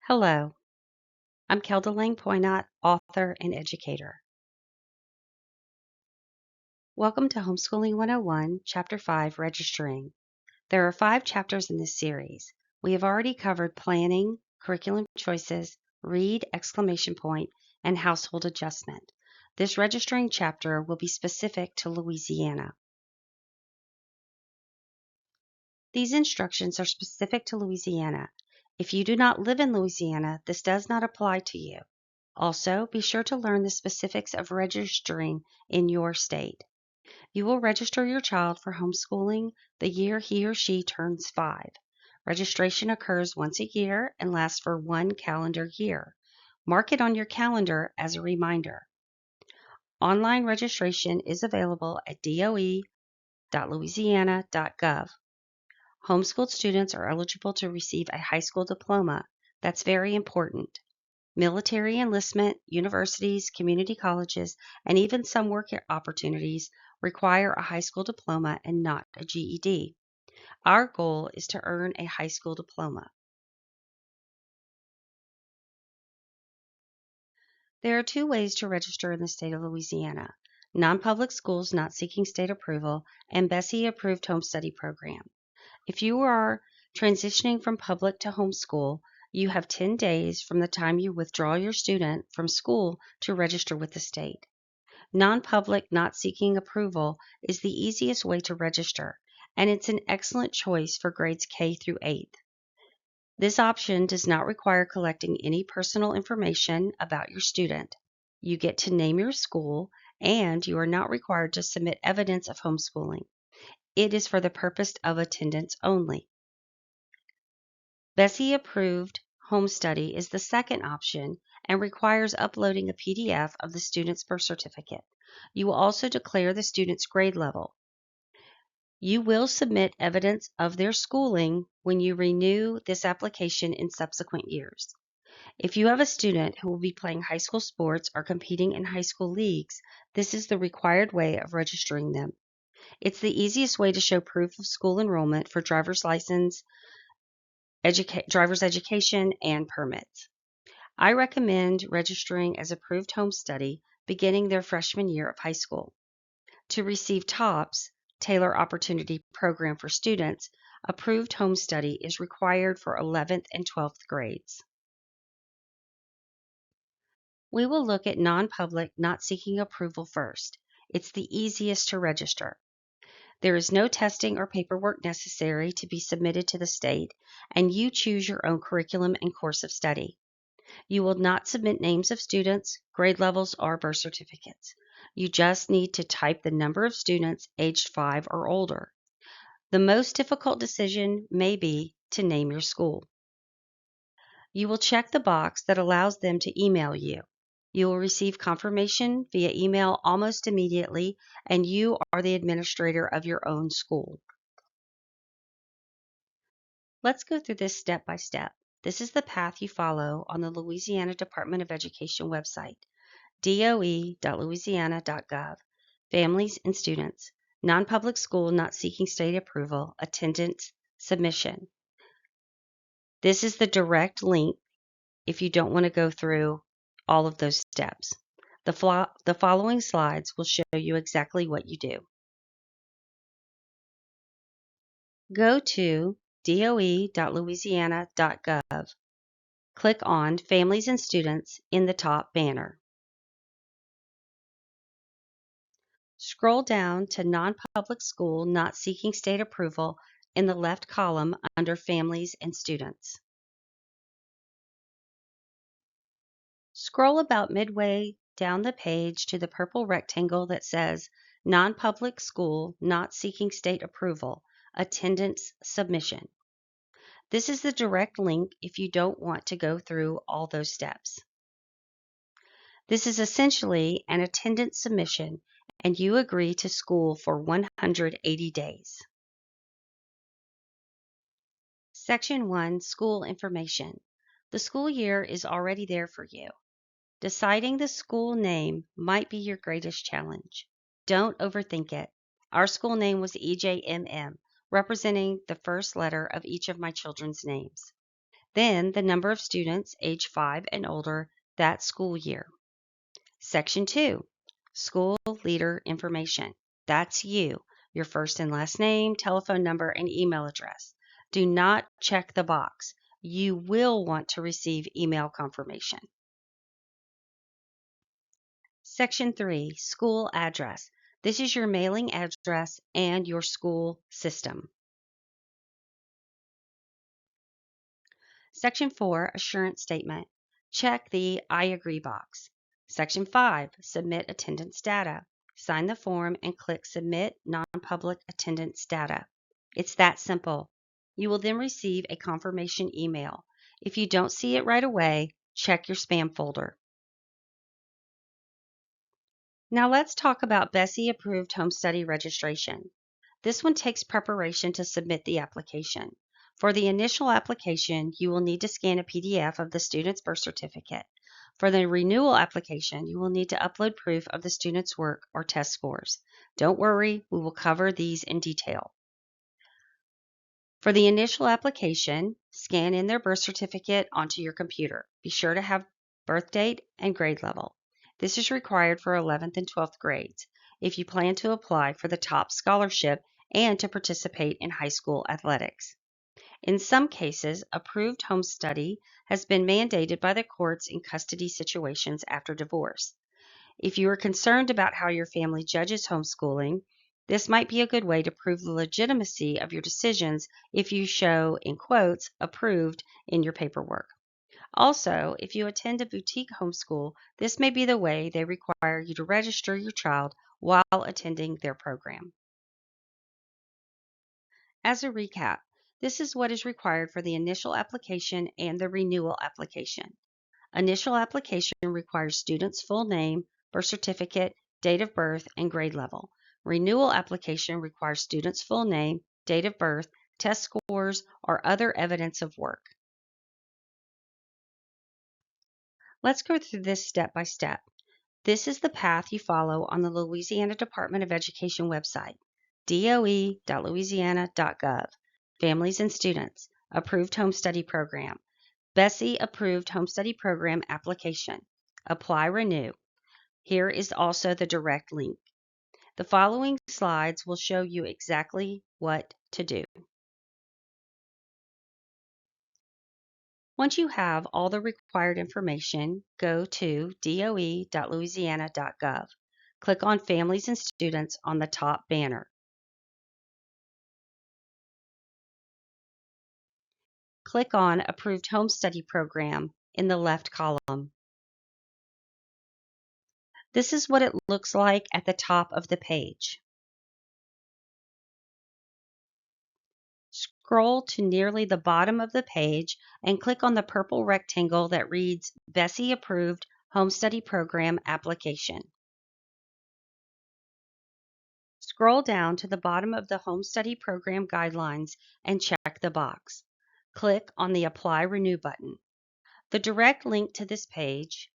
Hello, I'm Kelda Lang Poynott, author and educator. Welcome to Homeschooling 101, Chapter 5, Registering. There are 5 chapters in this series. We have already covered planning, curriculum choices, read, and household adjustment. This registering chapter will be specific to Louisiana. These instructions are specific to Louisiana. If you do not live in Louisiana, this does not apply to you. Also, be sure to learn the specifics of registering in your state. You will register your child for homeschooling the year he or she turns 5. Registration occurs once a year and lasts for 1 calendar year. Mark it on your calendar as a reminder. Online registration is available at doe.louisiana.gov. Homeschooled students are eligible to receive a high school diploma. That's very important. Military enlistment, universities, community colleges, and even some work opportunities require a high school diploma and not a GED. Our goal is to earn a high school diploma. There are 2 ways to register in the state of Louisiana: non-public schools not seeking state approval and BESE-approved home study program. If you are transitioning from public to homeschool, you have 10 days from the time you withdraw your student from school to register with the state. Non-public not seeking approval is the easiest way to register, and it's an excellent choice for grades K through 8th. This option does not require collecting any personal information about your student. You get to name your school, and you are not required to submit evidence of homeschooling. It is for the purpose of attendance only. BESE-approved home study is the second option and requires uploading a PDF of the student's birth certificate. You will also declare the student's grade level. You will submit evidence of their schooling when you renew this application in subsequent years. If you have a student who will be playing high school sports or competing in high school leagues, this is the required way of registering them. It's the easiest way to show proof of school enrollment for driver's license, driver's education, and permits. I recommend registering as approved home study beginning their freshman year of high school. To receive TOPS, Taylor Opportunity Program for Students, approved home study is required for 11th and 12th grades. We will look at non-public not seeking approval first. It's the easiest to register. There is no testing or paperwork necessary to be submitted to the state, and you choose your own curriculum and course of study. You will not submit names of students, grade levels, or birth certificates. You just need to type the number of students aged 5 or older. The most difficult decision may be to name your school. You will check the box that allows them to email you. You will receive confirmation via email almost immediately, and you are the administrator of your own school. Let's go through this step by step. This is the path you follow on the Louisiana Department of Education website, doe.louisiana.gov, families and students, non-public school not seeking state approval, attendance, submission. This is the direct link if you don't want to go through all of those steps. The following slides will show you exactly what you do. Go to doe.louisiana.gov. Click on Families and Students in the top banner. Scroll down to Non-Public School Not Seeking State Approval in the left column under Families and Students. Scroll about midway down the page to the purple rectangle that says Non-Public School Not Seeking State Approval, Attendance Submission. This is the direct link if you don't want to go through all those steps. This is essentially an attendance submission, and you agree to school for 180 days. Section 1, School Information. The school year is already there for you. Deciding the school name might be your greatest challenge. Don't overthink it. Our school name was EJMM, representing the first letter of each of my children's names. Then the number of students age 5 and older that school year. Section 2, School Leader Information. That's you, your first and last name, telephone number, and email address. Do not check the box. You will want to receive email confirmation. Section 3, School Address. This is your mailing address and your school system. Section 4, Assurance Statement. Check the I agree box. Section 5, Submit Attendance Data. Sign the form and click Submit Non-Public Attendance Data. It's that simple. You will then receive a confirmation email. If you don't see it right away, check your spam folder. Now let's talk about Bessie Approved Home Study Registration. This one takes preparation to submit the application. For the initial application, you will need to scan a PDF of the student's birth certificate. For the renewal application, you will need to upload proof of the student's work or test scores. Don't worry, we will cover these in detail. For the initial application, scan in their birth certificate onto your computer. Be sure to have birth date and grade level. This is required for 11th and 12th grades if you plan to apply for the top scholarship and to participate in high school athletics. In some cases, approved home study has been mandated by the courts in custody situations after divorce. If you are concerned about how your family judges homeschooling, this might be a good way to prove the legitimacy of your decisions if you show, in quotes, approved in your paperwork. Also, if you attend a boutique homeschool, this may be the way they require you to register your child while attending their program. As a recap, this is what is required for the initial application and the renewal application. Initial application requires student's full name, birth certificate, date of birth, and grade level. Renewal application requires student's full name, date of birth, test scores, or other evidence of work. Let's go through this step by step. This is the path you follow on the Louisiana Department of Education website, doe.louisiana.gov. Families and Students, Approved Home Study Program, Bessie Approved Home Study Program Application, Apply Renew. Here is also the direct link. The following slides will show you exactly what to do. Once you have all the required information, go to doe.louisiana.gov. Click on Families and Students on the top banner. Click on Approved Home Study Program in the left column. This is what it looks like at the top of the page. Scroll to nearly the bottom of the page and click on the purple rectangle that reads Bessie Approved Home Study Program Application. Scroll down to the bottom of the Home Study Program Guidelines and check the box. Click on the Apply Renew button. The direct link to this page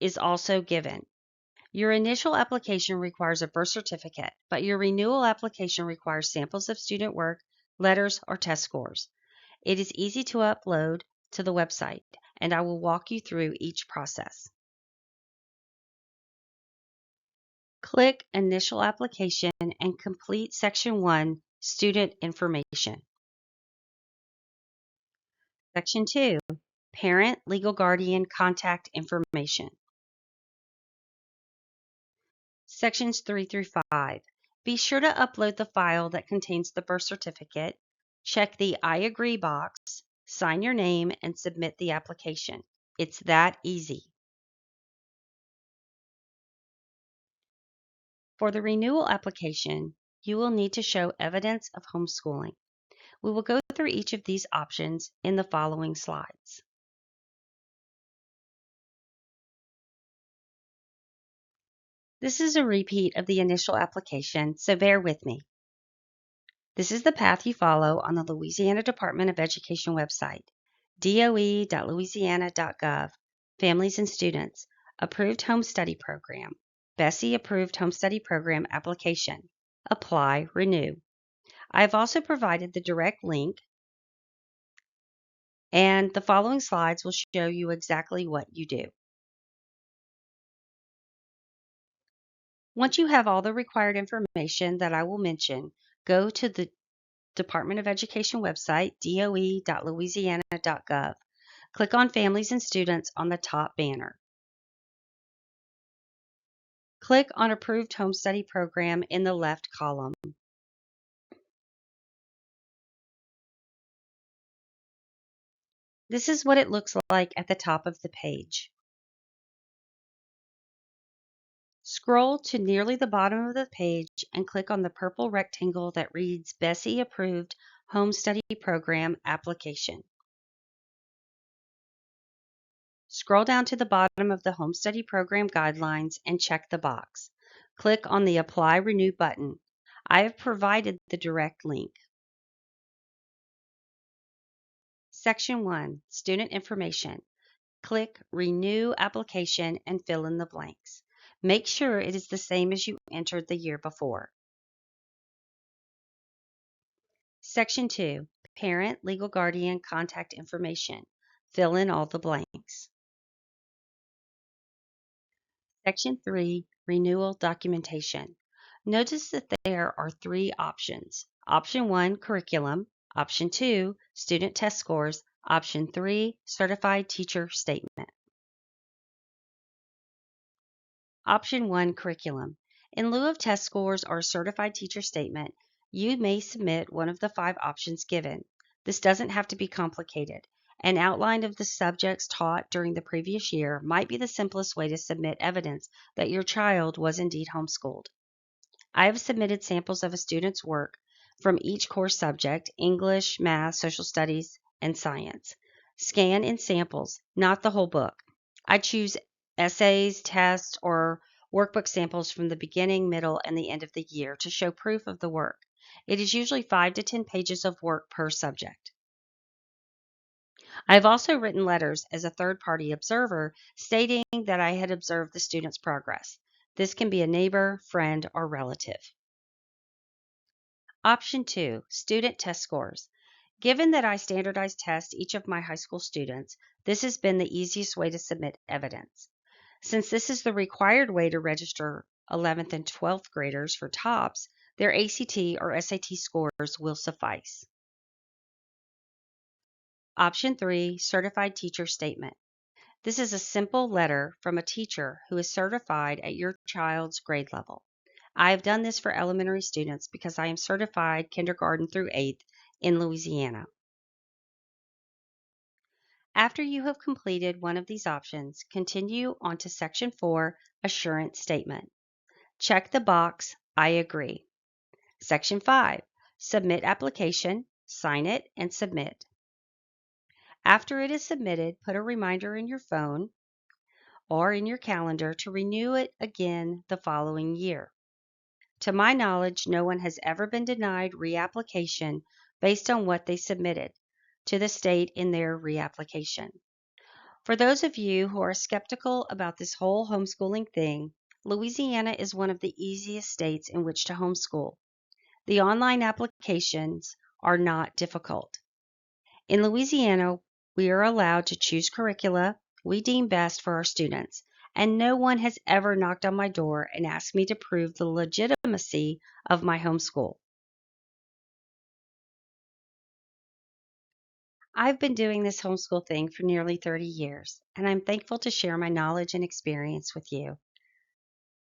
is also given. Your initial application requires a birth certificate, but your renewal application requires samples of student work, letters, or test scores. It is easy to upload to the website, and I will walk you through each process. Click Initial Application and complete Section 1, Student Information. Section 2, Parent Legal Guardian Contact Information. Sections 3 through 5. Be sure to upload the file that contains the birth certificate, check the I agree box, sign your name, and submit the application. It's that easy. For the renewal application, you will need to show evidence of homeschooling. We will go through each of these options in the following slides. This is a repeat of the initial application, so bear with me. This is the path you follow on the Louisiana Department of Education website, doe.louisiana.gov, Families and Students, Approved Home Study Program, Bessie Approved Home Study Program Application, Apply Renew. I have also provided the direct link And the following slides will show you exactly what you do. Once you have all the required information that I will mention, go to the Department of Education website, doe.louisiana.gov. Click on Families and Students on the top banner. Click on Approved Home Study Program in the left column. This is what it looks like at the top of the page. Scroll to nearly the bottom of the page and click on the purple rectangle that reads Bessie Approved Home Study Program Application. Scroll down to the bottom of the Home Study Program Guidelines and check the box. Click on the Apply Renew button. I have provided the direct link. Section 1, Student Information. Click Renew Application and fill in the blanks. Make sure it is the same as you entered the year before. Section 2, Parent, Legal Guardian Contact Information. Fill in all the blanks. Section 3, Renewal Documentation. Notice that there are 3 options. Option 1, Curriculum. Option 2, Student Test Scores. Option 3, Certified Teacher Statement. Option 1, Curriculum. In lieu of test scores or certified teacher statement, you may submit one of the 5 options given. This doesn't have to be complicated. An outline of the subjects taught during the previous year might be the simplest way to submit evidence that your child was indeed homeschooled. I have submitted samples of a student's work from each course subject: English, Math, Social Studies, and Science. Scan in samples, not the whole book. I choose essays, tests, or workbook samples from the beginning, middle, and the end of the year to show proof of the work. It is usually 5 to 10 pages of work per subject. I have also written letters as a third-party observer stating that I had observed the student's progress. This can be a neighbor, friend, or relative. Option 2, Student Test Scores. Given that I standardize test each of my high school students, this has been the easiest way to submit evidence. Since this is the required way to register 11th and 12th graders for TOPS, their ACT or SAT scores will suffice. Option 3, Certified Teacher Statement. This is a simple letter from a teacher who is certified at your child's grade level. I have done this for elementary students because I am certified kindergarten through 8th in Louisiana. After you have completed one of these options, continue on to Section 4, Assurance Statement. Check the box, I agree. Section 5, Submit Application, sign it, and submit. After it is submitted, put a reminder in your phone or in your calendar to renew it again the following year. To my knowledge, no one has ever been denied reapplication based on what they submitted to the state in their reapplication. For those of you who are skeptical about this whole homeschooling thing, Louisiana is one of the easiest states in which to homeschool. The online applications are not difficult. In Louisiana, we are allowed to choose curricula we deem best for our students, and no one has ever knocked on my door and asked me to prove the legitimacy of my homeschool. I've been doing this homeschool thing for nearly 30 years, and I'm thankful to share my knowledge and experience with you.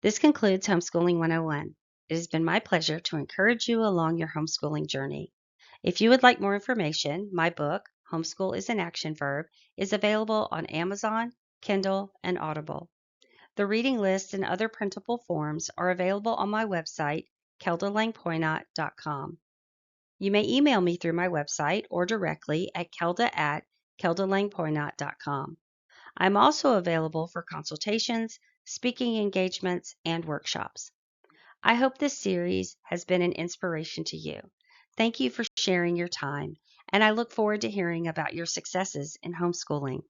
This concludes Homeschooling 101. It has been my pleasure to encourage you along your homeschooling journey. If you would like more information, my book, Homeschool is an Action Verb, is available on Amazon, Kindle, and Audible. The reading lists and other printable forms are available on my website, keldalangpoinot.com. You may email me through my website or directly at kelda@keldalangpoinot.com. I'm also available for consultations, speaking engagements, and workshops. I hope this series has been an inspiration to you. Thank you for sharing your time, and I look forward to hearing about your successes in homeschooling.